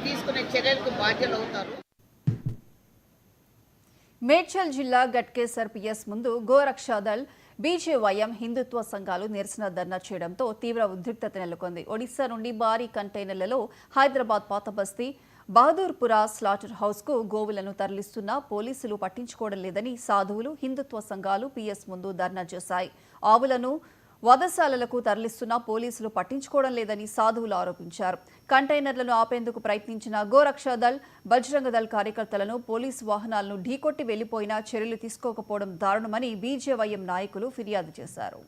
తీసుకునే చర్యలకు బాధ్యులు అవుతారు. మేడ్చల్ జిల్లా గట్కేసర్ పిఎస్ ముందు గోరక్షాదళ్ బీజేవైఎం హిందుత్వ సంఘాలు నిరసన ధర్నా చేయడంతో తీవ్ర ఉద్రిక్తత నెలకొంది. ఒడిశా నుండి భారీ కంటైనర్లలో హైదరాబాద్ పాతబస్తీ బహదూర్పురా స్లాటర్ హౌస్కు గోవులను తరలిస్తున్నా పోలీసులు పట్టించుకోవడం లేదని సాధువులు, హిందుత్వ సంఘాలు పిఎస్ ముందు ధర్నా చేశాయి. ఆవులను వధశాలలకు తరలిస్తున్నా పోలీసులు పట్టించుకోవడం లేదని సాధువులు ఆరోపించారు. కంటైనర్లను ఆపేందుకు ప్రయత్నించిన గోరక్షాదళ్, బజరంగ దళ్ కార్యకర్తలను పోలీసు వాహనాలను ఢీకొట్టి వెళ్లిపోయినా చర్యలు తీసుకోకపోవడం దారుణమని బీజేవైఎం నాయకులు ఫిర్యాదు చేశారు.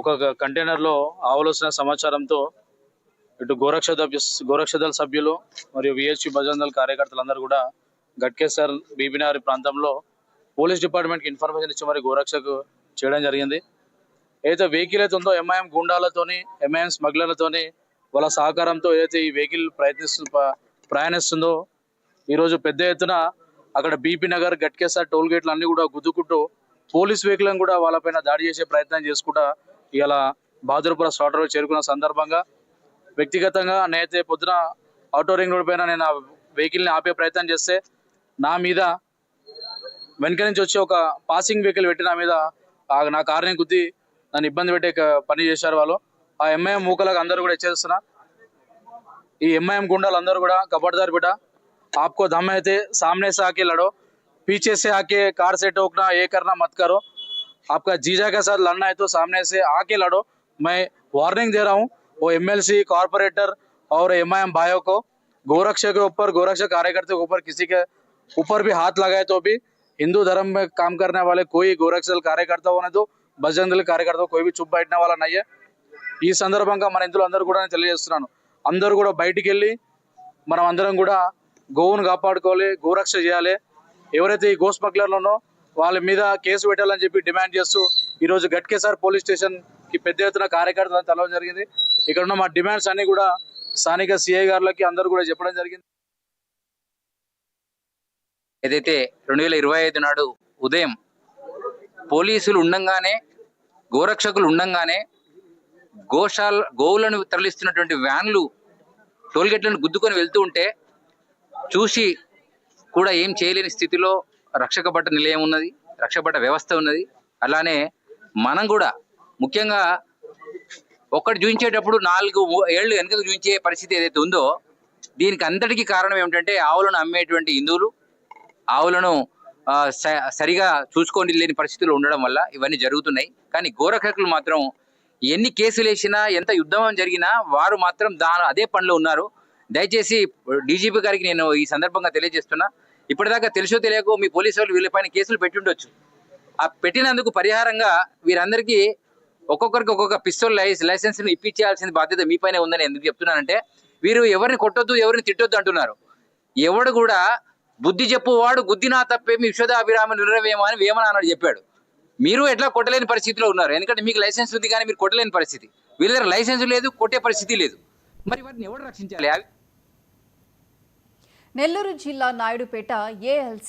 ఒక కంటైనర్ లో ఆవులు వస్తున్న సమాచారంతో ఇటు గోరక్షదళ్ సభ్యులు మరియు విహెచ్పి బజరంగ దళ్ కార్యకర్తలందరూ కూడా గట్కేసర్ బీబీనగర్ ప్రాంతంలో పోలీస్ డిపార్ట్మెంట్ కి ఇన్ఫర్మేషన్ ఇచ్చి మరి గోరక్షకు చేయడం జరిగింది. ఏదైతే వెహికల్ అయితే ఉందో ఎంఐఎం గూండాలతోని, ఎంఐఎం స్మగ్లర్లతోని వాళ్ళ సహకారంతో ఏదైతే ఈ వెహికల్ ప్రయాణిస్తుందో ఈరోజు పెద్ద ఎత్తున అక్కడ బీపీ నగర్, గట్కేసర్ టోల్ గేట్లు అన్ని కూడా గుద్దుకుంటూ పోలీస్ వెహికల్ కూడా వాళ్ళపైన దాడి చేసే ప్రయత్నం చేసుకుంటా ఇలా బహదూర్పుర స్లాటర్ చేరుకున్న సందర్భంగా వ్యక్తిగతంగా నేనైతే పొద్దున ఆటో రింగ్ రోడ్ పైన నేను ఆ వెహికల్ని ఆపే ప్రయత్నం చేస్తే నా మీద వెనక నుంచి వచ్చి ఒక పాసింగ్ వెహికల్ పెట్టి నా మీద నా కారుని గుద్ది నన్ను ఇబ్బంది పెట్టే పని చేశారు వాళ్ళు. ఆ ఎంఐఎం మూకలకు అందరూ కూడా హెచ్చరిస్తున్నా, ఈ ఎంఐఎం గుండాలు అందరూ కూడా కబడ్దార్ బిడ్డ, आपको दम है थे सामने से आके लड़ो, पीछे से आके कार से टोकना ये करना मत करो. आपका जीजा के साथ लड़ना है तो सामने से आके लड़ो. मैं वार्निंग दे रहा हूँ वो एमएलसी, कॉर्पोरेटर और एमआईएम भाइयों को, गोरक्षा के ऊपर, गोरक्षा कार्यकर्ता के ऊपर किसी के ऊपर भी हाथ लगाए तो भी हिंदू धर्म में काम करने वाले कोई गोरक्षा कार्यकर्ता होने दो, बजरंग दल कार्यकर्ता कोई भी चुप बैठने वाला नहीं है. ఈ సందర్భంగా మన ఇందులో అందరూ కూడా తెలియజేస్తున్నాను, అందరూ కూడా బయటికి వెళ్ళి మనం అందరం కూడా గోవును కాపాడుకోవాలి, గోరక్ష చేయాలి. ఎవరైతే ఈ గో స్మగ్లర్లను వాళ్ళ మీద కేసు పెట్టాలని చెప్పి డిమాండ్ చేస్తూ ఈరోజు గట్కేసర్ పోలీస్ స్టేషన్ కి పెద్ద ఎత్తున కార్యకర్తలను తెలవడం జరిగింది. ఇక్కడ ఉన్న మా డిమాండ్స్ అన్ని కూడా స్థానిక సిఐ గారులకి అందరూ కూడా చెప్పడం జరిగింది. ఏదైతే 2025 నాడు ఉదయం పోలీసులు ఉండంగానే, గోరక్షకులు ఉండంగానే గోవులను తరలిస్తున్నటువంటి వ్యాన్లు టోల్గేట్లను గుద్దుకొని వెళ్తూ ఉంటే చూసి కూడా ఏం చేయలేని స్థితిలో రక్షక భట నిలయం ఉన్నది, రక్షక భట వ్యవస్థ ఉన్నది. అలానే మనం కూడా ముఖ్యంగా ఒక్కటి చూపించేటప్పుడు 4 ఏళ్ళు వెనుకకు చూపించే పరిస్థితి ఏదైతే ఉందో, దీనికి అంతటికీ కారణం ఏమిటంటే ఆవులను అమ్మేటువంటి హిందువులు ఆవులను సరిగా చూసుకోండి లేని పరిస్థితుల్లో ఉండడం వల్ల ఇవన్నీ జరుగుతున్నాయి. కానీ గోరక్షకులు మాత్రం ఎన్ని కేసులు వేసినా, ఎంత యుద్ధం జరిగినా వారు మాత్రం అదే పనిలో ఉన్నారు. దయచేసి డీజీపీ గారికి నేను ఈ సందర్భంగా తెలియజేస్తున్నా, ఇప్పటిదాకా తెలుసో తెలియకో మీ పోలీసు వాళ్ళు వీళ్ళపైన కేసులు పెట్టి ఉండొచ్చు. ఆ పెట్టినందుకు పరిహారంగా వీరందరికీ ఒక్కొక్కరికి ఒక్కొక్క పిస్తోల్ లైసెన్స్ని ఇప్పించాల్సిన బాధ్యత మీపైనే ఉందని ఎందుకు చెప్తున్నానంటే, వీరు ఎవరిని కొట్టొద్దు, ఎవరిని తిట్టొద్దు అంటున్నారు. ఎవడు కూడా బుద్ధి చెప్పువాడు గుద్దినా తప్పేమి విశ్వదాభిరామ నిర్రవేమ అని వేమన అన్నాడు చెప్పాడు. మీరు ఎట్లా కొట్టలేని పరిస్థితిలో ఉన్నారు, ఎందుకంటే మీకు లైసెన్స్ ఉంది కానీ మీరు కొట్టలేని పరిస్థితి. వీళ్ళ దగ్గర లైసెన్స్ లేదు, కొట్టే పరిస్థితి లేదు. మరి వాటిని ఎవరు రక్షించాలి? నెల్లూరు జిల్లా నాయుడుపేట ఏఎల్సీ